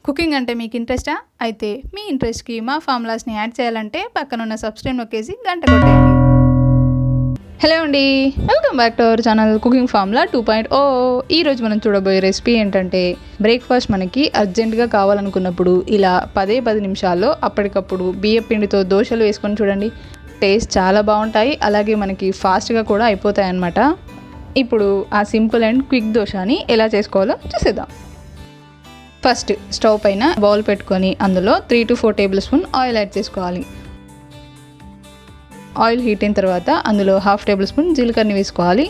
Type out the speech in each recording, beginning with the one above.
Cooking అంటే మీకు ఇంట్రెస్టా? అయితే మీ ఇంట్రెస్ట్కి మా ఫార్ములాస్ని యాడ్ చేయాలంటే పక్కనున్న సబ్స్క్రైబ్ నొక్కేసి గంట కొట్టేయండి. హలో అండి, welcome back to our channel cooking formula 2.0. ఈరోజు మనం చూడబోయే రెసిపీ ఏంటంటే బ్రేక్ఫాస్ట్ మనకి అర్జెంటుగా కావాలనుకున్నప్పుడు ఇలా 10 నిమిషాల్లో అప్పటికప్పుడు బియ్యం పిండితో దోశలు వేసుకొని చూడండి. టేస్ట్ చాలా బాగుంటాయి, అలాగే మనకి ఫాస్ట్గా కూడా అయిపోతాయి అన్నమాట. ఇప్పుడు ఆ సింపుల్ అండ్ క్విక్ దోశని ఎలా చేసుకోవాలో చూసేద్దాం. ఫస్ట్ స్టవ్ పైన బౌల్ పెట్టుకొని అందులో 3 to 4 table spoon oil add చేసుకోవాలి. ఆయిల్ హీట్ అయిన తర్వాత అందులో 1/2 టేబుల్ స్పూన్ జీలకర్రని వేసుకోవాలి.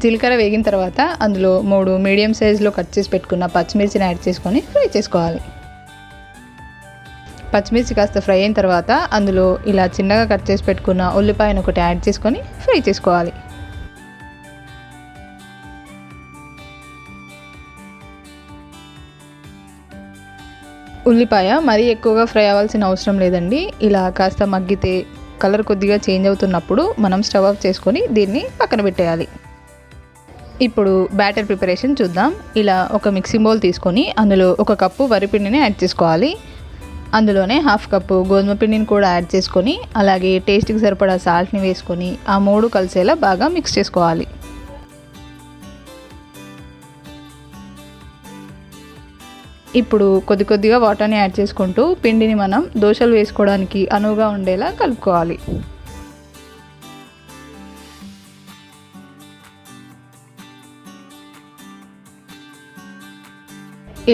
జీలకర్ర వేగిన తర్వాత అందులో 3 మీడియం సైజులో కట్ చేసి పెట్టుకున్న పచ్చిమిర్చిని యాడ్ చేసుకొని ఫ్రై చేసుకోవాలి. పచ్చిమిర్చి కాస్త ఫ్రై అయిన తర్వాత అందులో ఇలా చిన్నగా కట్ చేసి పెట్టుకున్న ఉల్లిపాయను ఒకటి యాడ్ చేసుకొని ఫ్రై చేసుకోవాలి. ఉల్లిపాయ మరీ ఎక్కువగా ఫ్రై అవ్వాల్సిన అవసరం లేదండి. ఇలా కాస్త మగ్గితే కలర్ కొద్దిగా చేంజ్ అవుతున్నప్పుడు మనం స్టవ్ ఆఫ్ చేసుకొని దీన్ని పక్కన పెట్టేయాలి. ఇప్పుడు బ్యాటర్ ప్రిపరేషన్ చూద్దాం. ఇలా ఒక మిక్సింగ్ బౌల్ తీసుకొని అందులో 1 కప్పు వరిపిండిని యాడ్ చేసుకోవాలి. అందులోనే 1/2 కప్పు గోధుమ పిండిని కూడా యాడ్ చేసుకొని అలాగే టేస్ట్కి సరిపడా సాల్ట్ని వేసుకొని ఆ 3 కలిసేలా బాగా మిక్స్ చేసుకోవాలి. ఇప్పుడు కొద్దిగా వాటర్ని యాడ్ చేసుకుంటూ పిండిని మనం దోశలు వేసుకోవడానికి అనువుగా ఉండేలా కలుపుకోవాలి.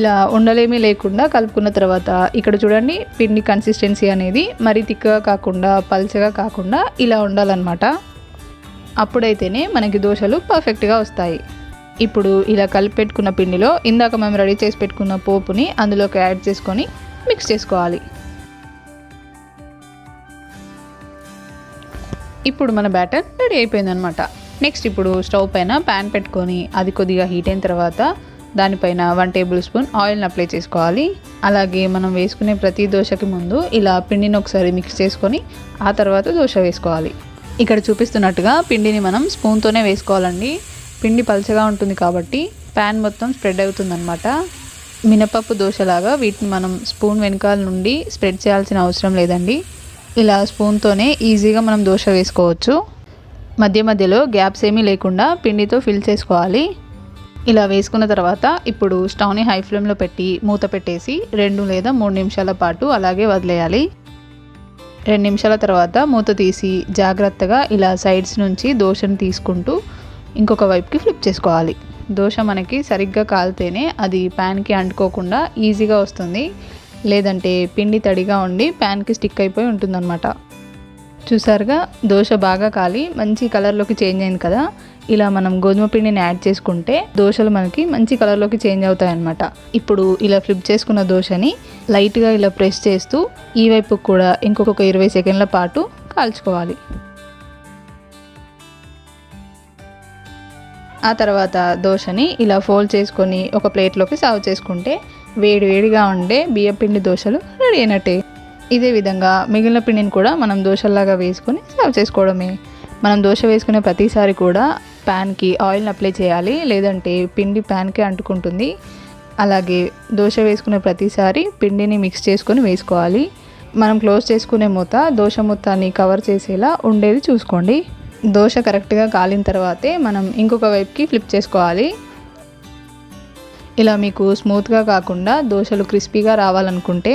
ఇలా ఉండలేమీ లేకుండా కలుపుకున్న తర్వాత ఇక్కడ చూడండి, పిండి కన్సిస్టెన్సీ అనేది మరీ తిక్కగా కాకుండా పల్చగా కాకుండా ఇలా ఉండాలన్నమాట. అప్పుడైతేనే మనకి దోశలు పర్ఫెక్ట్గా వస్తాయి. ఇప్పుడు ఇలా కలిపి పెట్టుకున్న పిండిలో ఇందాక మేము రెడీ చేసి పెట్టుకున్న పోపుని అందులోకి యాడ్ చేసుకొని మిక్స్ చేసుకోవాలి. ఇప్పుడు మన బ్యాటర్ రెడీ అయిపోయిందనమాట. నెక్స్ట్ ఇప్పుడు స్టవ్ పైన ప్యాన్ పెట్టుకొని అది కొద్దిగా హీట్ అయిన తర్వాత దానిపైన 1 టేబుల్ స్పూన్ ఆయిల్ని అప్లై చేసుకోవాలి. అలాగే మనం వేసుకునే ప్రతి దోశకి ముందు ఇలా పిండిని ఒకసారి మిక్స్ చేసుకొని ఆ తర్వాత దోశ వేసుకోవాలి. ఇక్కడ చూపిస్తున్నట్టుగా పిండిని మనం స్పూన్తోనే వేసుకోవాలండి. పిండి పల్చగా ఉంటుంది కాబట్టి ప్యాన్ మొత్తం స్ప్రెడ్ అవుతుందన్నమాట. మినపప్పు దోశలాగా వీటిని మనం స్పూన్ వెనకాల నుండి స్ప్రెడ్ చేయాల్సిన అవసరం లేదండి. ఇలా స్పూన్తోనే ఈజీగా మనం దోశ వేసుకోవచ్చు. మధ్యలో గ్యాప్స్ ఏమీ లేకుండా పిండితో ఫిల్ చేసుకోవాలి. ఇలా వేసుకున్న తర్వాత ఇప్పుడు స్టవ్ని హై ఫ్లేమ్లో పెట్టి మూత పెట్టేసి 2 లేదా 3 నిమిషాల పాటు అలాగే వదిలేయాలి. 2 నిమిషాల తర్వాత మూత తీసి జాగ్రత్తగా ఇలా సైడ్స్ నుంచి దోశను తీసుకుంటూ ఇంకొక వైపుకి ఫ్లిప్ చేసుకోవాలి. దోశ మనకి సరిగ్గా కాలితేనే అది ప్యాన్కి అంటుకోకుండా ఈజీగా వస్తుంది, లేదంటే పిండి తడిగా ఉండి ప్యాన్కి స్టిక్ అయిపోయి ఉంటుందన్నమాట. చూసారుగా, దోశ బాగా కాలి మంచి కలర్లోకి చేంజ్ అయింది కదా. ఇలా మనం గోధుమ పిండిని యాడ్ చేసుకుంటే దోశలు మనకి మంచి కలర్లోకి చేంజ్ అవుతాయి అన్నమాట. ఇప్పుడు ఇలా ఫ్లిప్ చేసుకున్న దోశని లైట్గా ఇలా ప్రెస్ చేస్తూ ఈ వైపు కూడా ఇంకొక 20 సెకండ్ల పాటు కాల్చుకోవాలి. ఆ తర్వాత దోశని ఇలా ఫోల్డ్ చేసుకొని ఒక ప్లేట్లోకి సర్వ్ చేసుకుంటే వేడిగా ఉండే బియ్యం పిండి దోశలు రెడీ అయినట్టే. ఇదే విధంగా మిగిలిన పిండిని కూడా మనం దోశల్లాగా వేసుకొని సర్వ్ చేసుకోవడమే. మనం దోశ వేసుకునే ప్రతిసారి కూడా ప్యాన్కి ఆయిల్ని అప్లై చేయాలి, లేదంటే పిండి ప్యాన్కి అంటుకుంటుంది. అలాగే దోశ వేసుకునే ప్రతిసారి పిండిని మిక్స్ చేసుకొని వేసుకోవాలి. మనం క్లోజ్ చేసుకునే మూత దోశ మొత్తాన్ని కవర్ చేసేలా ఉండేది చూసుకోండి. దోశ కరెక్ట్గా కాలిన తర్వాతే మనం ఇంకొక వైపుకి ఫ్లిప్ చేసుకోవాలి. ఇలా మీకు స్మూత్గా కాకుండా దోశలు క్రిస్పీగా రావాలనుకుంటే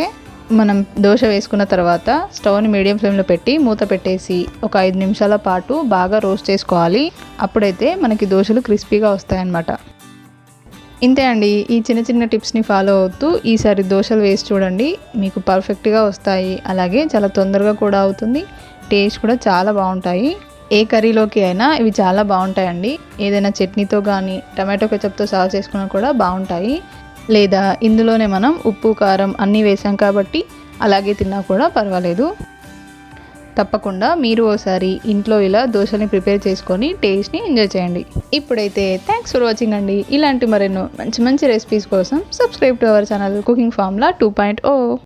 మనం దోశ వేసుకున్న తర్వాత స్టవ్ని మీడియం ఫ్లేమ్లో పెట్టి మూత పెట్టేసి ఒక 5 నిమిషాల పాటు బాగా రోస్ట్ చేసుకోవాలి. అప్పుడైతే మనకి దోశలు క్రిస్పీగా వస్తాయన్నమాట. ఇంతే అండి. ఈ చిన్న టిప్స్ని ఫాలో అవుతూ ఈసారి దోశలు వేసి చూడండి, మీకు పర్ఫెక్ట్గా వస్తాయి. అలాగే చాలా తొందరగా కూడా అవుతుంది. టేస్ట్ కూడా చాలా బాగుంటాయి. ఏ కర్రీలోకి అయినా ఇవి చాలా బాగుంటాయండి. ఏదైనా చట్నీతో కానీ టమాటో కెచప్తో సర్వ్ చేసుకున్నా కూడా బాగుంటాయి. లేదా ఇందులోనే మనం ఉప్పు కారం అన్నీ వేసాం కాబట్టి అలాగే తిన్నా కూడా పర్వాలేదు. తప్పకుండా మీరు ఓసారి ఇంట్లో ఇలా దోశని ప్రిపేర్ చేసుకొని టేస్ట్ని ఎంజాయ్ చేయండి. ఇప్పుడైతే థ్యాంక్స్ ఫర్ వాచింగ్ అండి. ఇలాంటి మరెన్నో మంచి రెసిపీస్ కోసం subscribe to our channel cooking formula 2.0.